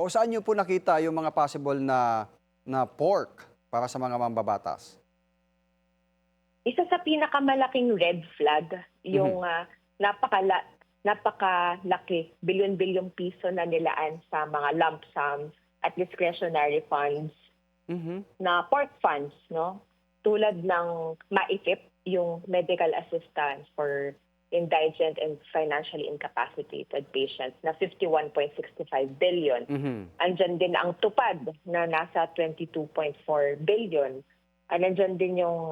O saan niyo po nakita yung mga possible na pork para sa mga mambabatas? Isa sa pinakamalaking red flag Mhm. yung napakalaki, bilyon-bilyong piso na nilaan sa mga lump sums at discretionary funds Mhm. na pork funds, no? Tulad ng MAIFIP, yung medical assistance for indigent and financially incapacitated patients na 51.65 billion. Mhm. Andyan din ang tupad na nasa 22.4 billion. Nandyan din yung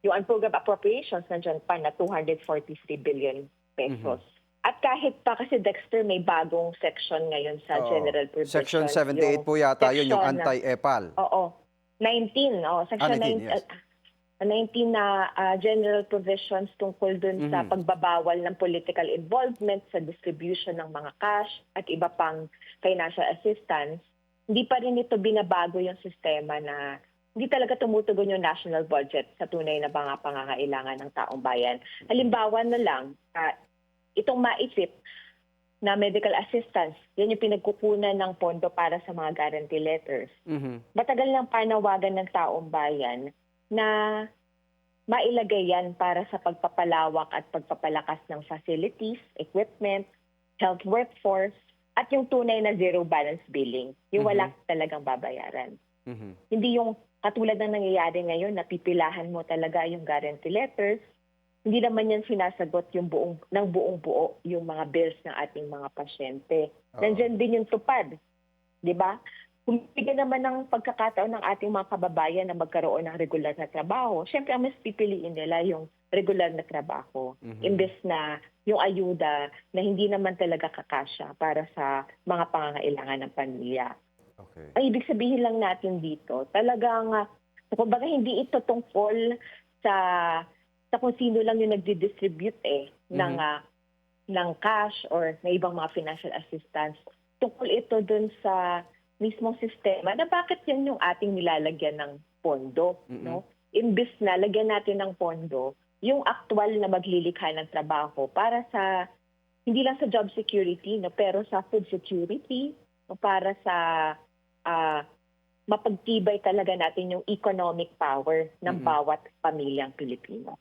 unprogrammed appropriations, nandiyan pa na 243 billion Mhm. pesos. At kahit pa kasi Dexter, may bagong section ngayon sa Oo. general Section provisions, 78 yung po yata yun, yung section anti-EPAL. oo, 19, Ah, section 19, 9, yes. 19 na general provisions tungkol dun sa Mhm. pagbabawal ng political involvement sa distribution ng mga cash at iba pang financial assistance. Hindi pa rin ito binabago yung sistema na hindi talaga tumutugon yung national budget sa tunay na mga pangangailangan ng taong bayan. Halimbawa na lang, itong maisip na medical assistance, yan yung pinagkukunan ng pondo para sa mga guarantee letters. Mhm. Matagal ng panawagan ng taong bayan na mailagay yan para sa pagpapalawak at pagpapalakas ng facilities, equipment, health workforce, at yung tunay na zero balance billing, yung wala Mhm. talagang babayaran. Mhm. Hindi yung katulad ng nangyayari ngayon na pipilahan mo talaga yung guarantee letters, hindi naman yan sinasagot yung buong buo yung mga bills ng ating mga pasyente. Oo. Nandiyan din yung tupad, 'di ba? Kung bigyan naman ng pagkakataon ng ating mga kababayan na magkaroon ng regular na trabaho, syempre ang mas pipiliin nila yung regular na trabaho. Mhm. Imbes na yung ayuda na hindi naman talaga kakasya para sa mga pangangailangan ng pamilya. Okay. Ang ibig sabihin lang natin dito, talagang, kumbaga hindi ito tungkol sa kung sino lang yung nagdi-distribute ng, Mhm. ng cash or ng ibang mga financial assistance. Tungkol ito dun sa mismong sistema na bakit yan yung ating nilalagyan ng pondo, Mm. no? Imbis na lagyan natin ng pondo yung aktual na maglilikha ng trabaho para sa hindi lang sa job security, no, pero sa food security, o para sa ah, mapagtibay talaga natin yung economic power ng Mm. bawat pamilyang Pilipino.